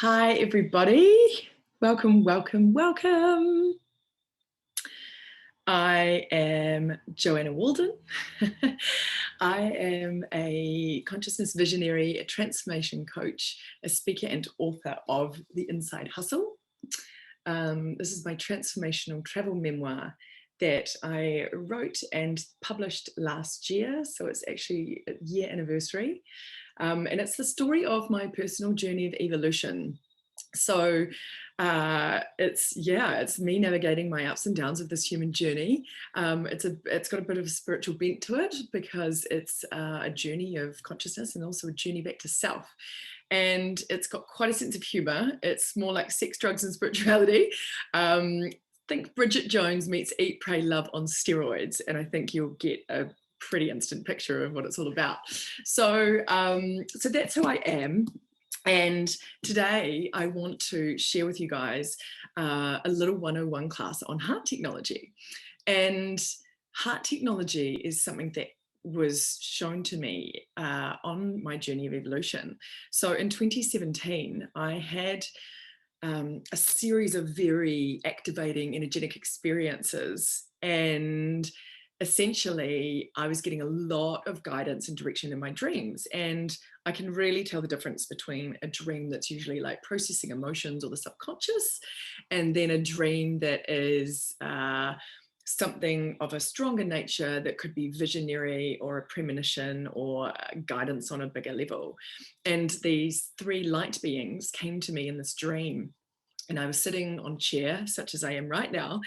Hi, everybody. Welcome, welcome, welcome. I am Joanna Walden. I am a consciousness visionary, a transformation coach, a speaker and author of The Inside Hustle. This is my transformational travel memoir that I wrote and published last year. So it's actually a year anniversary. And it's the story of my personal journey of evolution. So it's me navigating my ups and downs of this human journey. It's got a bit of a spiritual bent to it because it's a journey of consciousness and also a journey back to self. And it's got quite a sense of humor. It's more like sex, drugs, and spirituality. Think Bridget Jones meets Eat, Pray, Love on steroids, and I think you'll get a pretty instant picture of what it's all about. So that's who I am. And today I want to share with you guys a little 101 class on heart technology. And heart technology is something that was shown to me on my journey of evolution. So in 2017, I had a series of very activating energetic experiences, and essentially I was getting a lot of guidance and direction in my dreams. And I can really tell the difference between a dream that's usually like processing emotions or the subconscious, and then a dream that is something of a stronger nature that could be visionary or a premonition or guidance on a bigger level. And these three light beings came to me in this dream. And I was sitting on a chair, such as I am right now,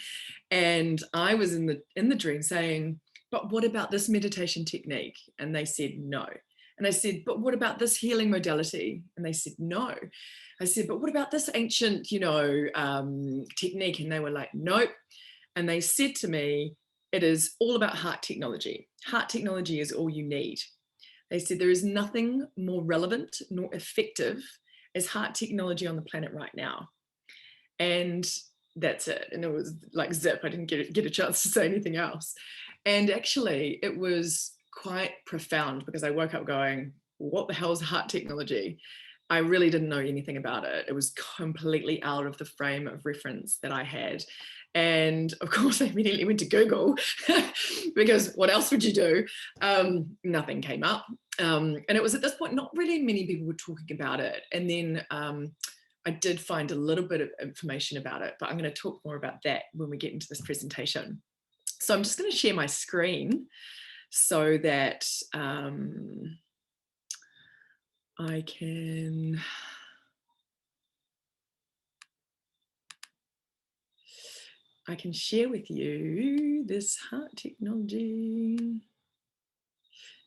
and I was in the dream saying, "But what about this meditation technique?" And they said no. And I said, "But what about this healing modality?" And they said no. I said, "But what about this ancient, technique?" And they were like, "Nope." And they said to me, "It is all about heart technology. Heart technology is all you need." They said there is nothing more relevant nor effective as heart technology on the planet right now. And that's it. And it was like zip. I didn't get a chance to say anything else. And actually it was quite profound because I woke up going, what the hell is heart technology? I really didn't know anything about it. It was completely out of the frame of reference that I had. And of course I immediately went to Google because what else would you do? Nothing came up. And it was at this point, not really many people were talking about it. And then I did find a little bit of information about it, but I'm going to talk more about that when we get into this presentation. So I'm just going to share my screen so that I can share with you this heart technology.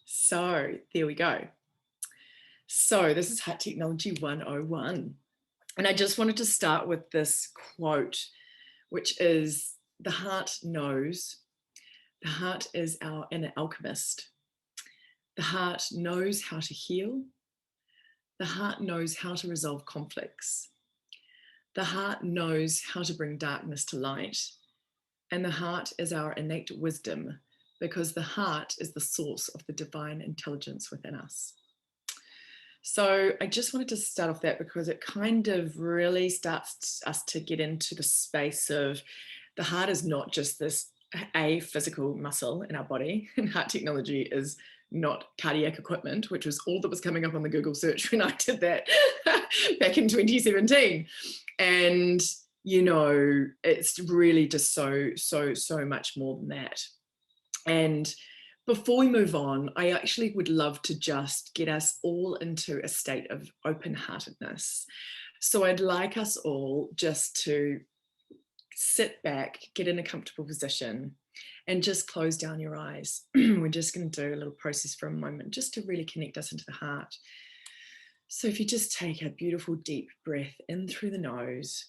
So there we go. So this is Heart Technology 101. And I just wanted to start with this quote, which is, "The heart knows. The heart is our inner alchemist. The heart knows how to heal. The heart knows how to resolve conflicts. The heart knows how to bring darkness to light. And the heart is our innate wisdom, because the heart is the source of the divine intelligence within us." So I just wanted to start off that because it kind of really starts us to get into the space of the heart is not just this physical muscle in our body, and heart technology is not cardiac equipment, which was all that was coming up on the Google search when I did that back in 2017. And, it's really just so much more than that. And before we move on, I actually would love to just get us all into a state of open-heartedness. So I'd like us all just to sit back, get in a comfortable position, and just close down your eyes. We're just going to do a little process for a moment, just to really connect us into the heart. So if you just take a beautiful deep breath in through the nose,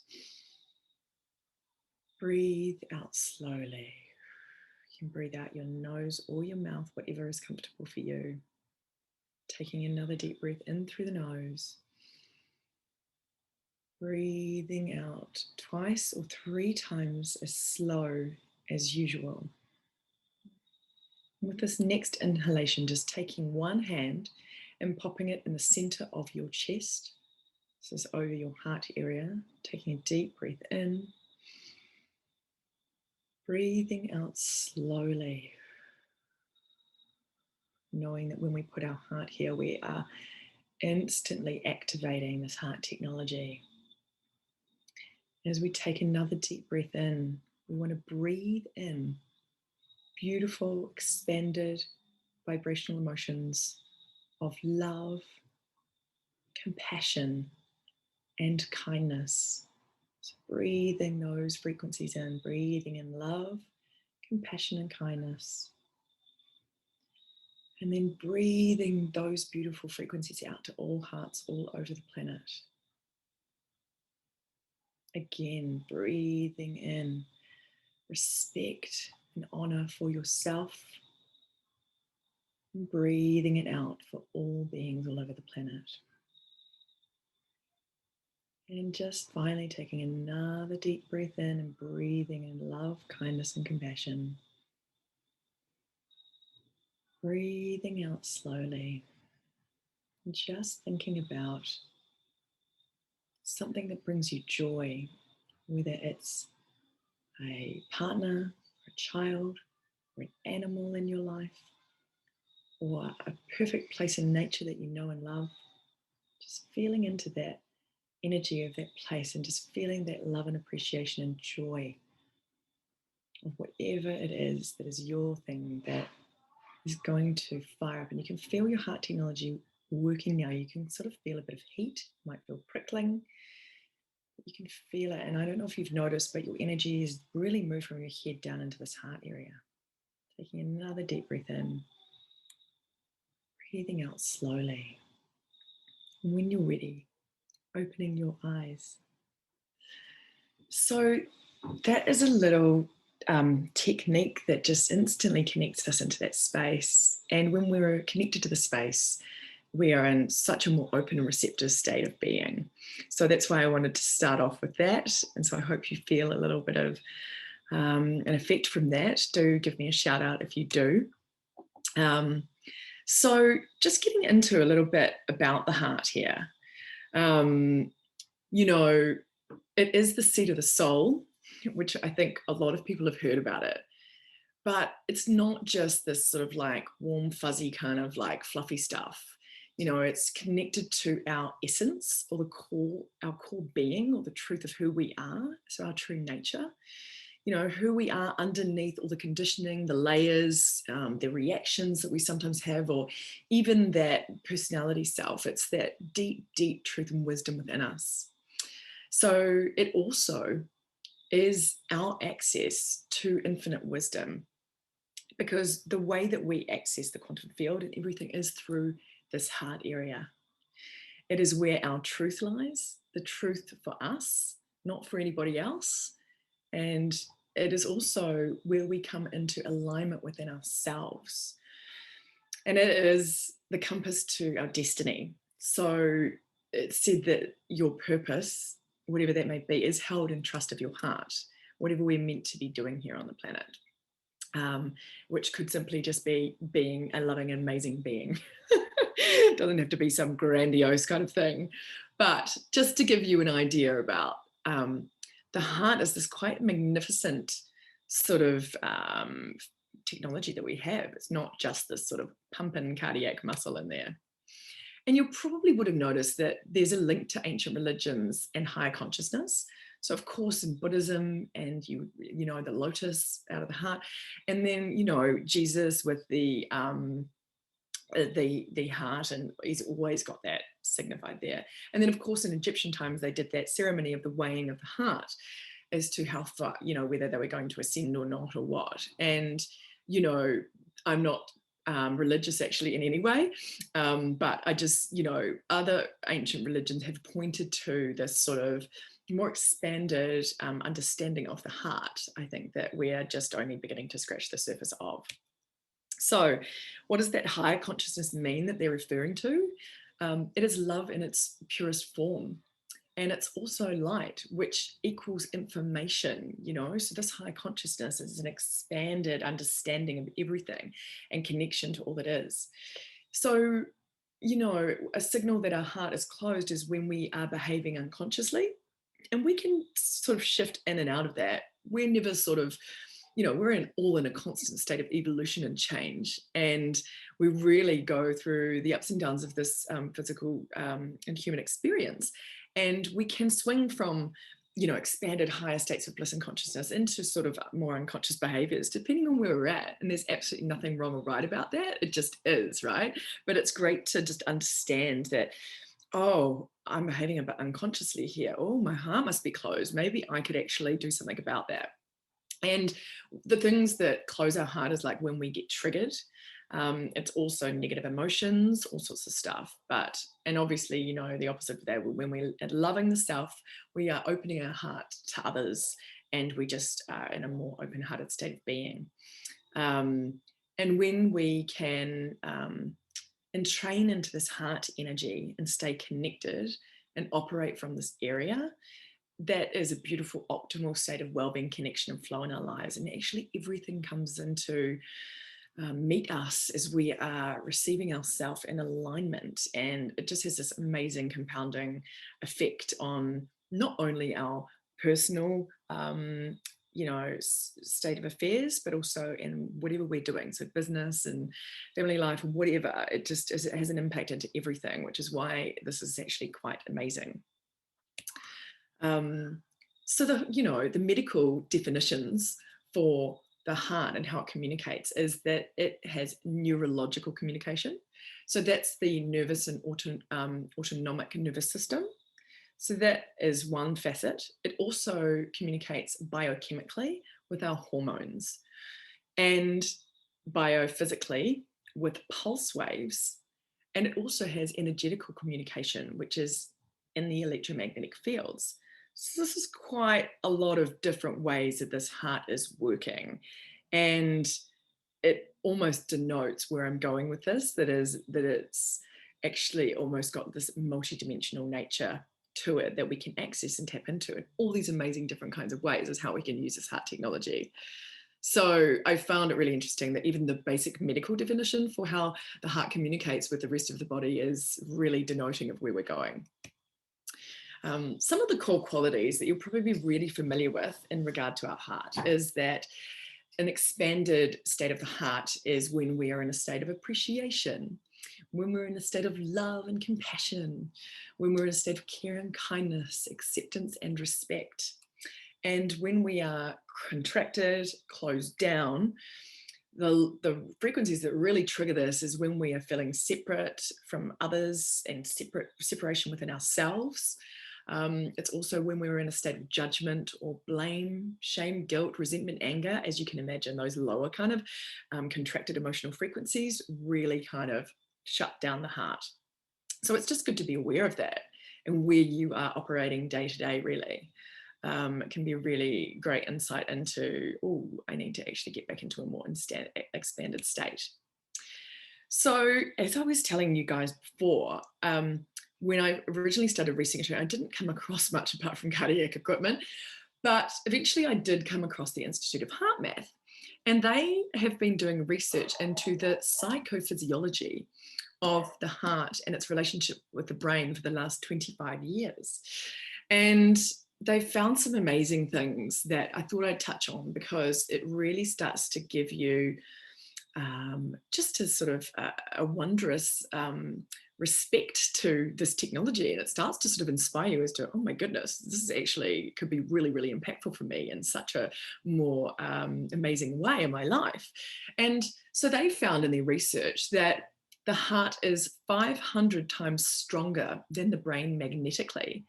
breathe out slowly. You can breathe out your nose or your mouth, whatever is comfortable for you. Taking another deep breath in through the nose. Breathing out twice or three times as slow as usual. With this next inhalation, just taking one hand and popping it in the center of your chest. This is over your heart area. Taking a deep breath in, breathing out slowly. Knowing that when we put our heart here, we are instantly activating this heart technology. As we take another deep breath in, we want to breathe in beautiful, expanded vibrational emotions of love, compassion, and kindness. So breathing those frequencies in, breathing in love, compassion, and kindness. And then breathing those beautiful frequencies out to all hearts all over the planet. Again, breathing in respect and honor for yourself, and breathing it out for all beings all over the planet. And just finally taking another deep breath in and breathing in love, kindness, and compassion. Breathing out slowly. And just thinking about something that brings you joy, whether it's a partner, or a child, or an animal in your life, or a perfect place in nature that you know and love. Just feeling into that energy of that place and just feeling that love and appreciation and joy of whatever it is that is your thing that is going to fire up. And you can feel your heart technology working now. You can sort of feel a bit of heat, you might feel prickling. You can feel it. And I don't know if you've noticed, but your energy is really moved from your head down into this heart area. Taking another deep breath in, breathing out slowly. And when you're ready, opening your eyes. So that is a little technique that just instantly connects us into that space. And when we're connected to the space, we are in such a more open and receptive state of being. So that's why I wanted to start off with that. And so I hope you feel a little bit of an effect from that. Do give me a shout out if you do. So just getting into a little bit about the heart here. You know, it is the seat of the soul, which I think a lot of people have heard about it. But it's not just this sort of like warm, fuzzy kind of like fluffy stuff. You know, it's connected to our essence or our core being or the truth of who we are. So our true nature, you know, who we are underneath all the conditioning, the layers, the reactions that we sometimes have, or even that personality self. It's that deep, deep truth and wisdom within us. So it also is our access to infinite wisdom, because the way that we access the quantum field and everything is through this heart area. It is where our truth lies, the truth for us, not for anybody else. And it is also where we come into alignment within ourselves. And it is the compass to our destiny. So it's said that your purpose, whatever that may be, is held in trust of your heart, whatever we're meant to be doing here on the planet. Which could simply just be being a loving, amazing being. It doesn't have to be some grandiose kind of thing. But just to give you an idea about the heart is this quite magnificent sort of technology that we have. It's not just this sort of pumping cardiac muscle in there. And you probably would have noticed that there's a link to ancient religions and higher consciousness. So of course in Buddhism, and you know, the lotus out of the heart, and then, you know, Jesus with the heart, and he's always got that signified there. And then of course in Egyptian times they did that ceremony of the weighing of the heart as to how far, you know, whether they were going to ascend or not or what. And, you know, I'm not religious actually in any way, but I just, you know, other ancient religions have pointed to this sort of more expanded understanding of the heart. I think that we're just only beginning to scratch the surface of. So what does that higher consciousness mean that they're referring to? It is love in its purest form. And it's also light, which equals information, you know. So this high consciousness is an expanded understanding of everything and connection to all that is. So, you know, a signal that our heart is closed is when we are behaving unconsciously. And we can sort of shift in and out of that. We're never sort of, you know, we're all in a constant state of evolution and change. And we really go through the ups and downs of this physical and human experience. And we can swing from, you know, expanded higher states of bliss and consciousness into sort of more unconscious behaviors, depending on where we're at. And there's absolutely nothing wrong or right about that. It just is, right? But it's great to just understand that, oh, I'm behaving a bit unconsciously here. Oh, my heart must be closed. Maybe I could actually do something about that. And the things that close our heart is like when we get triggered. It's also negative emotions, all sorts of stuff. And obviously, you know, the opposite of that, when we're loving the self, we are opening our heart to others, and we just are in a more open-hearted state of being. And when we can entrain into this heart energy and stay connected and operate from this area, that is a beautiful optimal state of well-being, connection and flow in our lives. And actually everything comes into meet us as we are receiving ourselves in alignment, and it just has this amazing compounding effect on not only our personal you know, state of affairs, but also in whatever we're doing. So business and family life, whatever, it has an impact into everything, which is why this is actually quite amazing. So the medical definitions for the heart and how it communicates is that it has neurological communication. So that's the nervous and autonomic nervous system. So that is one facet. It also communicates biochemically with our hormones, and biophysically with pulse waves. And it also has energetical communication, which is in the electromagnetic fields. So this is quite a lot of different ways that this heart is working. And it almost denotes where I'm going with this, that it's actually almost got this multidimensional nature to it that we can access and tap into in all these amazing different kinds of ways is how we can use this heart technology. So I found it really interesting that even the basic medical definition for how the heart communicates with the rest of the body is really denoting of where we're going. Some of the core qualities that you'll probably be really familiar with in regard to our heart is that an expanded state of the heart is when we are in a state of appreciation, when we're in a state of love and compassion, when we're in a state of care and kindness, acceptance and respect. And when we are contracted, closed down, the frequencies that really trigger this is when we are feeling separate from others and separation within ourselves. It's also when we're in a state of judgment or blame, shame, guilt, resentment, anger. As you can imagine, those lower kind of contracted emotional frequencies really kind of shut down the heart. So it's just good to be aware of that and where you are operating day to day, really. It can be a really great insight into, oh, I need to actually get back into a more expanded state. So as I was telling you guys before, when I originally started researching, I didn't come across much apart from cardiac equipment, but eventually I did come across the Institute of Heart Math, and they have been doing research into the psychophysiology of the heart and its relationship with the brain for the last 25 years. And they found some amazing things that I thought I'd touch on because it really starts to give you just a sort of a wondrous respect to this technology, and it starts to sort of inspire you as to, oh my goodness, this is actually could be really, really impactful for me in such a more amazing way in my life. And so they found in their research that the heart is 500 times stronger than the brain magnetically.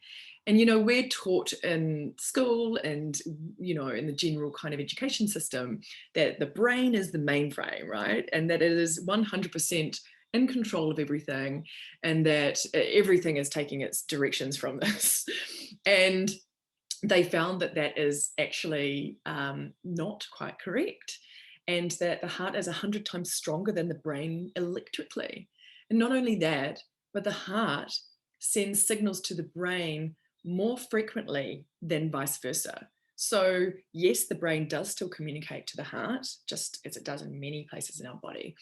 And, you know, we're taught in school and, you know, in the general kind of education system that the brain is the mainframe, right? And that it is 100% in control of everything, and that everything is taking its directions from this. And they found that that is actually not quite correct, and that the heart is 100 times stronger than the brain electrically. And not only that, but the heart sends signals to the brain more frequently than vice versa. So yes, the brain does still communicate to the heart, just as it does in many places in our body,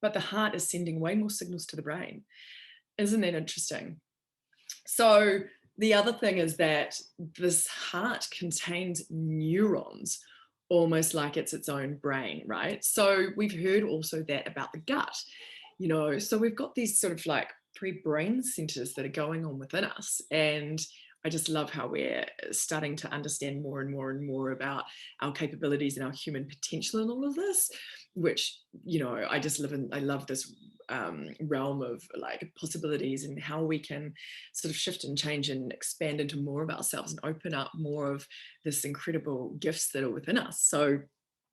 but the heart is sending way more signals to the brain. Isn't that interesting? So the other thing is that this heart contains neurons, almost like it's its own brain, right? So we've heard also that about the gut, so we've got these sort of like three brain centers that are going on within us. And I just love how we're starting to understand more and more and more about our capabilities and our human potential in all of this, which, I love this realm of like possibilities and how we can sort of shift and change and expand into more of ourselves and open up more of this incredible gifts that are within us. So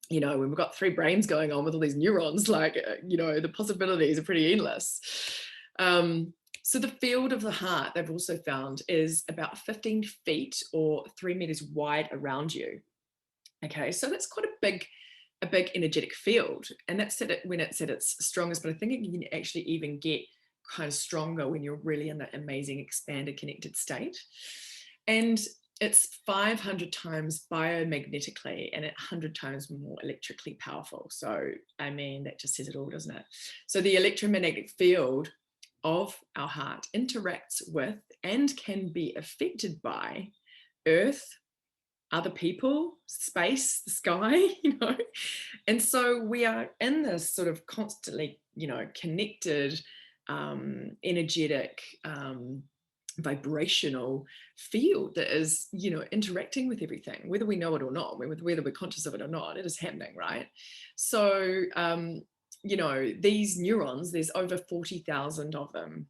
when we've got three brains going on with all these neurons, like, the possibilities are pretty endless. So the field of the heart, they've also found, is about 15 feet or 3 meters wide around you. Okay, so that's quite a big energetic field. And that's when it's at its strongest, but I think it can actually even get kind of stronger when you're really in that amazing expanded connected state. And it's 500 times biomagnetically and 100 times more electrically powerful. So, I mean, that just says it all, doesn't it? So the electromagnetic field of our heart interacts with and can be affected by Earth, other people, space, the sky, And so we are in this sort of constantly, connected, energetic, vibrational field that is, interacting with everything, whether we know it or not, whether we're conscious of it or not, it is happening, right? So, these neurons, there's over 40,000 of them.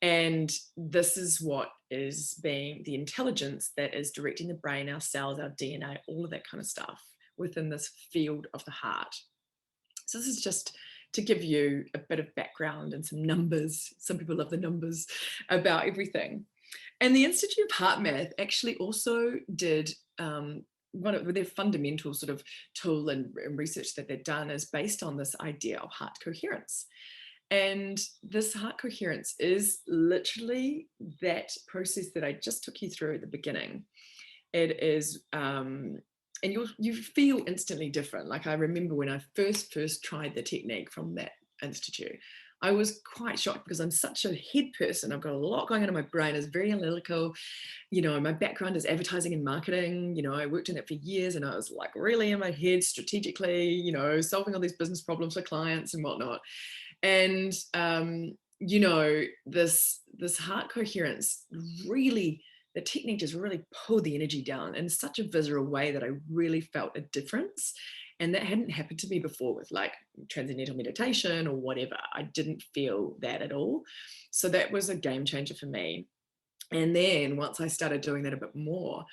And this is what is being the intelligence that is directing the brain, our cells, our DNA, all of that kind of stuff within this field of the heart. So this is just to give you a bit of background and some numbers. Some people love the numbers about everything. And the Institute of Heart Math actually also did one of their fundamental sort of tool and research that they've done is based on this idea of heart coherence. And this heart coherence is literally that process that I just took you through at the beginning. It is, and you feel instantly different. Like I remember when I first tried the technique from that institute, I was quite shocked because I'm such a head person. I've got a lot going on in my brain. It's very analytical. My background is advertising and marketing. I worked in it for years and I was like really in my head strategically, solving all these business problems for clients and whatnot. And, this heart coherence really, the technique just really pulled the energy down in such a visceral way that I really felt a difference. And that hadn't happened to me before with like transcendental meditation or whatever. I didn't feel that at all. So that was a game changer for me. And then once I started doing that a bit more,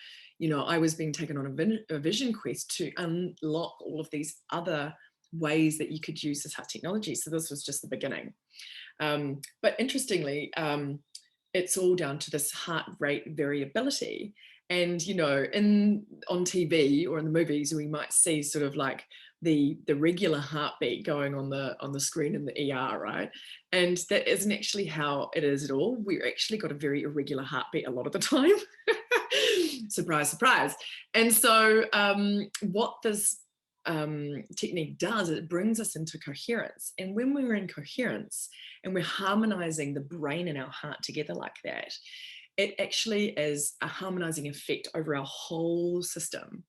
I was being taken on a vision quest to unlock all of these other ways that you could use this heart technology. So this was just the beginning. But interestingly, it's all down to this heart rate variability. And, on TV or in the movies, we might see sort of like the regular heartbeat going on the screen in the ER, right? And that isn't actually how it is at all. We're actually got a very irregular heartbeat a lot of the time. Surprise, surprise. And so what this technique does, it brings us into coherence. And when we're in coherence and we're harmonizing the brain and our heart together like that, it actually is a harmonizing effect over our whole system.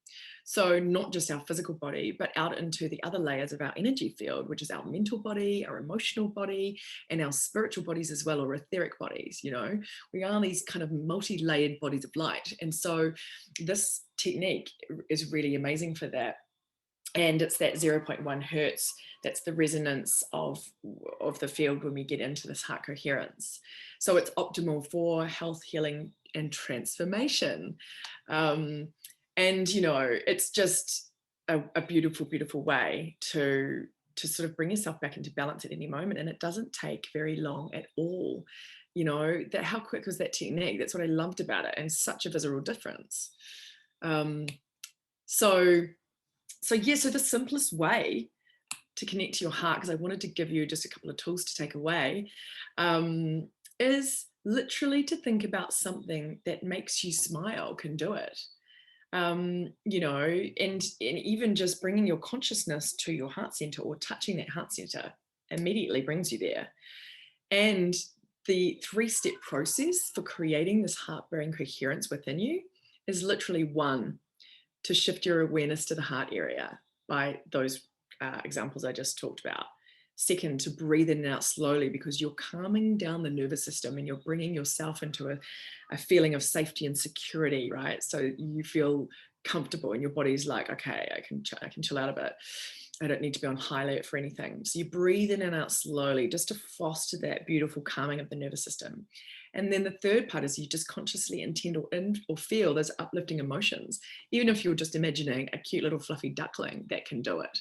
So not just our physical body, but out into the other layers of our energy field, which is our mental body, our emotional body, and our spiritual bodies as well, or etheric bodies. We are these kind of multi-layered bodies of light. And so this technique is really amazing for that. And it's that 0.1 hertz, that's the resonance of the field when we get into this heart coherence. So it's optimal for health, healing, and transformation. And, it's just a beautiful, beautiful way to sort of bring yourself back into balance at any moment. And it doesn't take very long at all. How quick was that technique? That's what I loved about it, and such a visceral difference. So the simplest way to connect to your heart, because I wanted to give you just a couple of tools to take away, is literally to think about something that makes you smile can do it. And even just bringing your consciousness to your heart center or touching that heart center immediately brings you there. And the 3-step process for creating this heart-brain coherence within you is literally 1, to shift your awareness to the heart area by those examples I just talked about. 2nd, to breathe in and out slowly, because you're calming down the nervous system and you're bringing yourself into a feeling of safety and security, right? So you feel comfortable and your body's like, okay, I can chill out a bit. I don't need to be on high alert for anything. So you breathe in and out slowly just to foster that beautiful calming of the nervous system. And then the 3rd part is you just consciously intend or feel those uplifting emotions, even if you're just imagining a cute little fluffy duckling that can do it,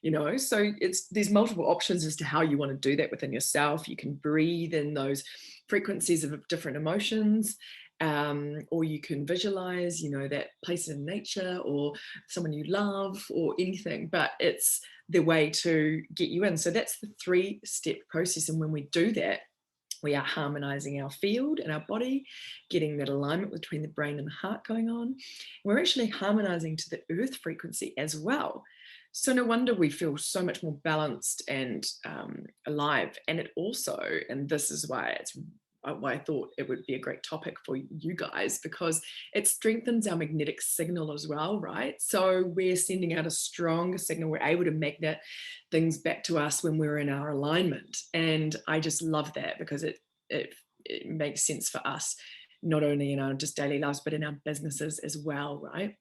you know. So there's multiple options as to how you want to do that within yourself. You can breathe in those frequencies of different emotions, or you can visualize, you know, that place in nature or someone you love or anything, but it's the way to get you in. So that's the 3-step process. And when we do that, we are harmonizing our field and our body, getting that alignment between the brain and the heart going on. We're actually harmonizing to the earth frequency as well. So no wonder we feel so much more balanced and alive. And it also, and this is why I thought it would be a great topic for you guys, because it strengthens our magnetic signal as well, right? So we're sending out a stronger signal. We're able to magnet things back to us when we're in our alignment. And I just love that, because it makes sense for us, not only in our just daily lives, but in our businesses as well, right?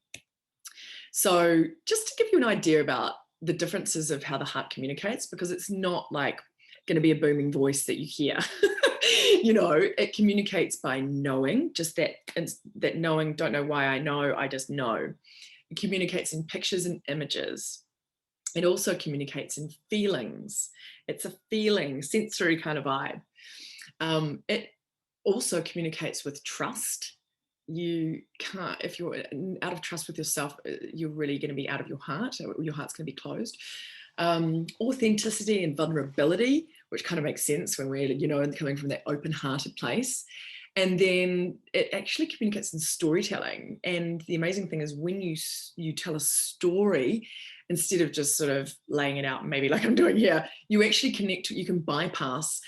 So just to give you an idea about the differences of how the heart communicates, because it's not like going to be a booming voice that you hear. You know, it communicates by knowing, just that knowing, don't know why I know, I just know. It communicates in pictures and images. It also communicates in feelings. It's a feeling, sensory kind of vibe. It also communicates with trust. You can't, if you're out of trust with yourself, you're really going to be out of your heart. Your heart's going to be closed. Authenticity and vulnerability, which kind of makes sense when we're, you know, coming from that open-hearted place. And then it actually communicates in storytelling. And the amazing thing is when you tell a story, instead of just sort of laying it out, maybe like I'm doing here, you actually connect, you can bypass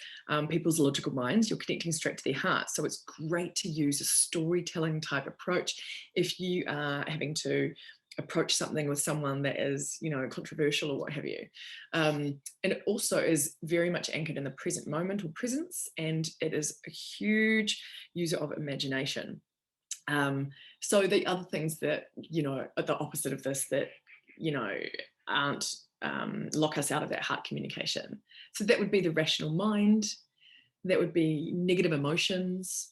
people's logical minds. You're connecting straight to their heart. So it's great to use a storytelling type approach if you are having to approach something with someone that is, you know, controversial or what have you. And it also is very much anchored in the present moment or presence, and it is a huge user of imagination. So the other things that, you know, are the opposite of this, that, you know, aren't lock us out of that heart communication. So that would be the rational mind, that would be negative emotions,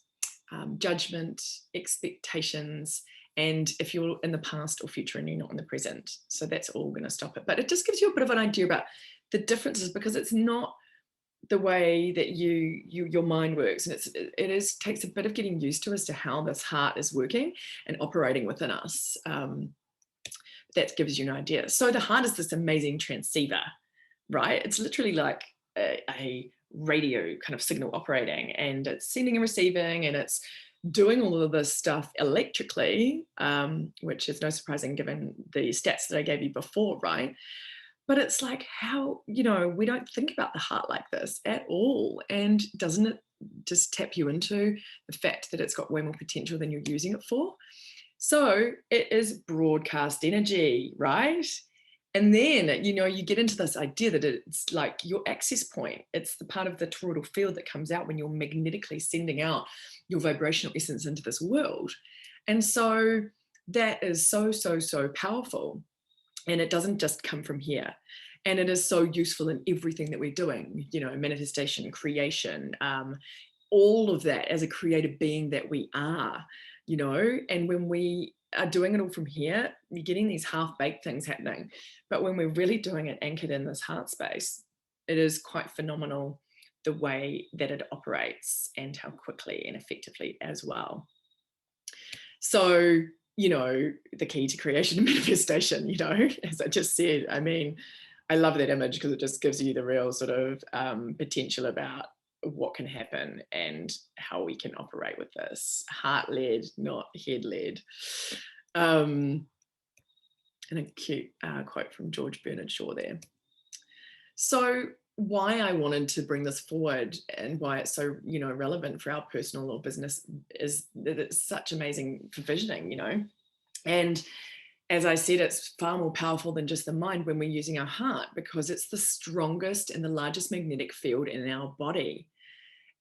judgment, expectations, and if you're in the past or future and you're not in the present. So that's all going to stop it. But it just gives you a bit of an idea about the differences, because it's not the way that your mind works, and it takes a bit of getting used to as to how this heart is working and operating within us. That gives you an idea. So the heart is this amazing transceiver, right? It's literally like a radio kind of signal operating, and it's sending and receiving, and it's doing all of this stuff electrically, which is no surprising given the stats that I gave you before, right? But it's like, how, you know, we don't think about the heart like this at all. And doesn't it just tap you into the fact that it's got way more potential than you're using it for? So it is broadcast energy, right? And then, you know, you get into this idea that it's like your access point. It's the part of the toroidal field that comes out when you're magnetically sending out your vibrational essence into this world. And so that is so, so, so powerful. And it doesn't just come from here. And it is so useful in everything that we're doing, you know, manifestation, creation, all of that as a creative being that we are, you know. And when we are doing it all from here, you're getting these half-baked things happening. But when we're really doing it anchored in this heart space, it is quite phenomenal the way that it operates and how quickly and effectively as well. So, you know, the key to creation and manifestation, you know, as I just said, I mean, I love that image because it just gives you the real sort of potential about what can happen and how we can operate with this. Heart-led, not head-led. And a cute quote from George Bernard Shaw there. So why I wanted to bring this forward and why it's so, relevant for our personal or business is that it's such amazing provisioning, and as I said, it's far more powerful than just the mind when we're using our heart, because it's the strongest and the largest magnetic field in our body.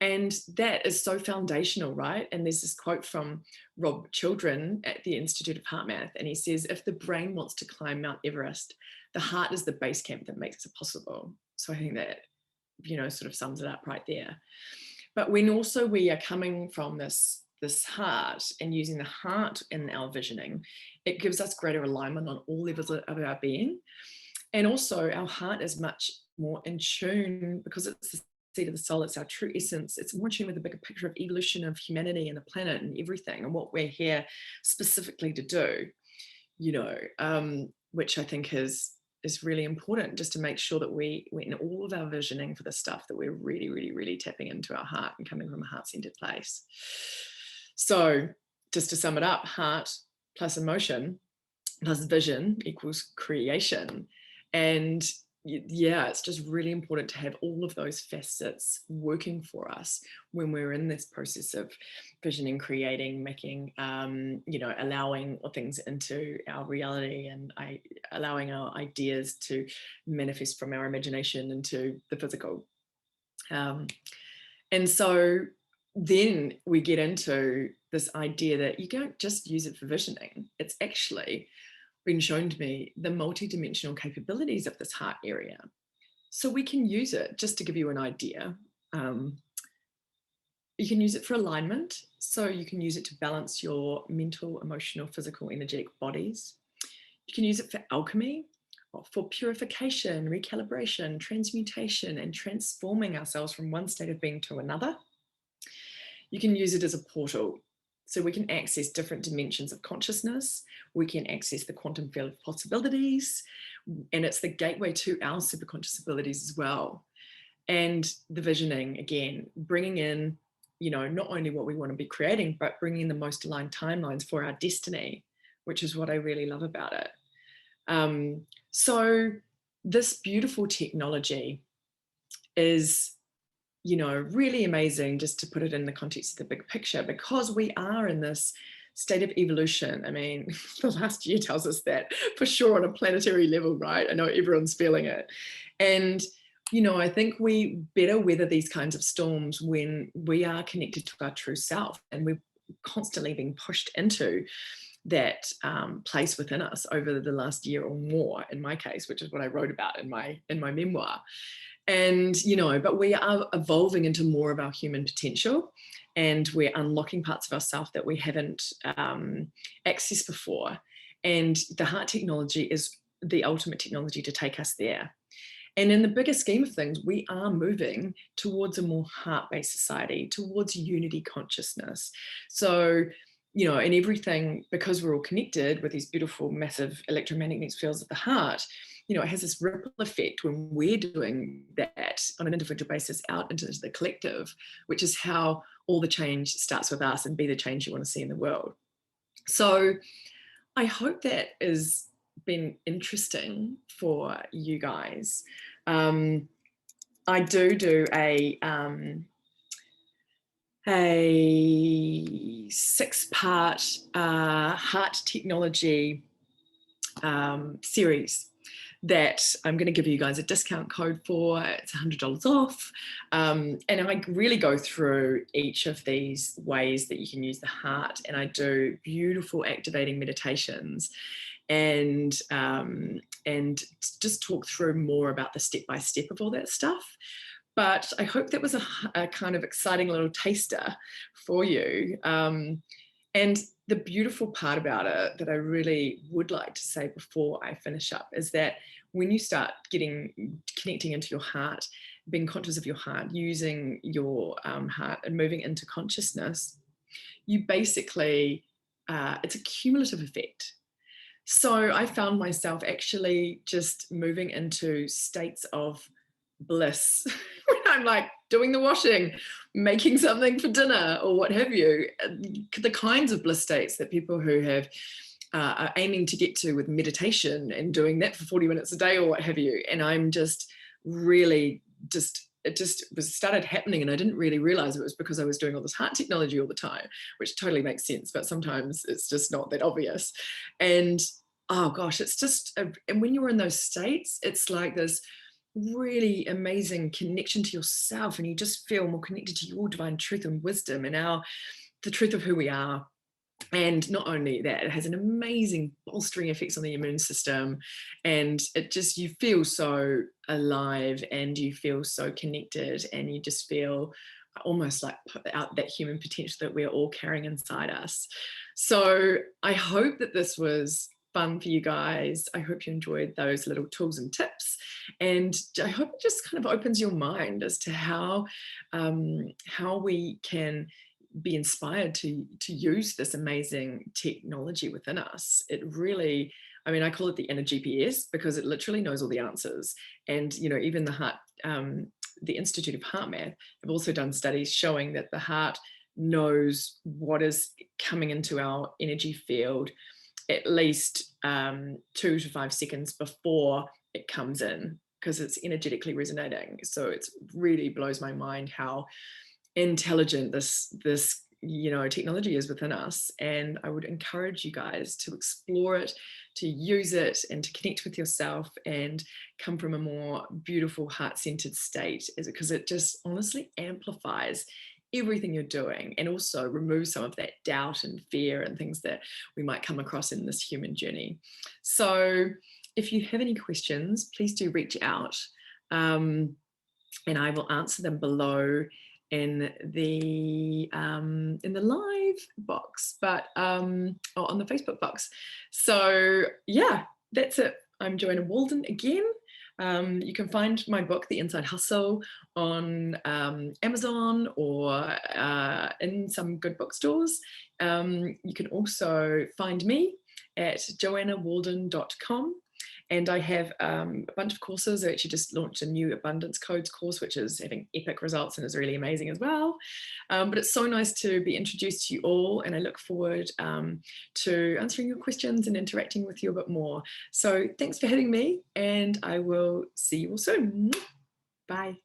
And that is so foundational, right? And there's this quote from Rob Children at the Institute of Heart Math, and he says, if the brain wants to climb Mount Everest, the heart is the base camp that makes it possible. So I think that, sort of sums it up right there. But when also we are coming from this heart and using the heart in our visioning, it gives us greater alignment on all levels of our being. And also our heart is much more in tune, because it's the seat of the soul, it's our true essence. It's more in tune with the bigger picture of evolution of humanity and the planet and everything, and what we're here specifically to do, which I think is really important, just to make sure that we in all of our visioning for the stuff, that we're really, really, really tapping into our heart and coming from a heart-centered place. So just to sum it up, heart plus emotion plus vision equals creation. And yeah, it's just really important to have all of those facets working for us when we're in this process of visioning, creating, making, allowing things into our reality, and allowing our ideas to manifest from our imagination into the physical. And so then we get into this idea that you don't just use it for visioning. It's actually been shown to me the multidimensional capabilities of this heart area. So we can use it, just to give you an idea. You can use it for alignment. So you can use it to balance your mental, emotional, physical, energetic bodies. You can use it for alchemy, or for purification, recalibration, transmutation, and transforming ourselves from one state of being to another. You can use it as a portal. So we can access different dimensions of consciousness. We can access the quantum field of possibilities. And it's the gateway to our superconscious abilities as well. And the visioning, again, bringing in, not only what we want to be creating, but bringing in the most aligned timelines for our destiny, which is what I really love about it. So this beautiful technology is, really amazing, just to put it in the context of the big picture, because we are in this state of evolution. I mean, the last year tells us that for sure on a planetary level, right? I know everyone's feeling it. And, I think we better weather these kinds of storms when we are connected to our true self, and we're constantly being pushed into that place within us over the last year or more, in my case, which is what I wrote about in my memoir. And, but we are evolving into more of our human potential, and we're unlocking parts of ourselves that we haven't accessed before. And the heart technology is the ultimate technology to take us there. And in the bigger scheme of things, we are moving towards a more heart-based society, towards unity consciousness. So, and everything, because we're all connected with these beautiful, massive electromagnetic fields of the heart, it has this ripple effect when we're doing that on an individual basis out into the collective, which is how all the change starts with us, and be the change you want to see in the world. So I hope that has been interesting for you guys. I do a 6-part heart technology series that I'm going to give you guys a discount code for. It's $100 off. And I really go through each of these ways that you can use the heart, and I do beautiful activating meditations, and just talk through more about the step-by-step of all that stuff. But I hope that was a kind of exciting little taster for you. And the beautiful part about it that I really would like to say before I finish up is that when you start connecting into your heart, being conscious of your heart, using your heart and moving into consciousness, you basically, it's a cumulative effect. So I found myself actually just moving into states of bliss when I'm like doing the washing, making something for dinner, or what have you. The kinds of bliss states that people who have are aiming to get to with meditation and doing that for 40 minutes a day or what have you. And I'm just really it just was started happening, and I didn't really realize it was because I was doing all this heart technology all the time, which totally makes sense, but sometimes it's just not that obvious. And oh gosh, it's just and when you're in those states, it's like this really amazing connection to yourself, and you just feel more connected to your divine truth and wisdom and the truth of who we are. And not only that, it has an amazing bolstering effects on the immune system, and it just, you feel so alive and you feel so connected, and you just feel almost like put out that human potential that we're all carrying inside us. So I hope that this was fun for you guys. I hope you enjoyed those little tools and tips, and I hope it just kind of opens your mind as to how we can be inspired to use this amazing technology within us. It really, I mean, I call it the inner GPS because it literally knows all the answers. And even the Institute of Heart Math have also done studies showing that the heart knows what is coming into our energy field at least 2 to 5 seconds before it comes in, because it's energetically resonating. So it really blows my mind how intelligent this technology is within us. And I would encourage you guys to explore it, to use it, and to connect with yourself and come from a more beautiful heart-centered state, because it just honestly amplifies everything you're doing, and also removes some of that doubt and fear and things that we might come across in this human journey. So if you have any questions, please do reach out, and I will answer them below in the live box, but or on the Facebook box. So yeah, that's it. I'm Joanna Walden again. You can find my book, The Inside Hustle, on Amazon or in some good bookstores. You can also find me at joannawalden.com. And I have a bunch of courses. I actually just launched a new abundance codes course, which is having epic results and is really amazing as well. But it's so nice to be introduced to you all, and I look forward to answering your questions and interacting with you a bit more. So thanks for having me, and I will see you all soon. Bye.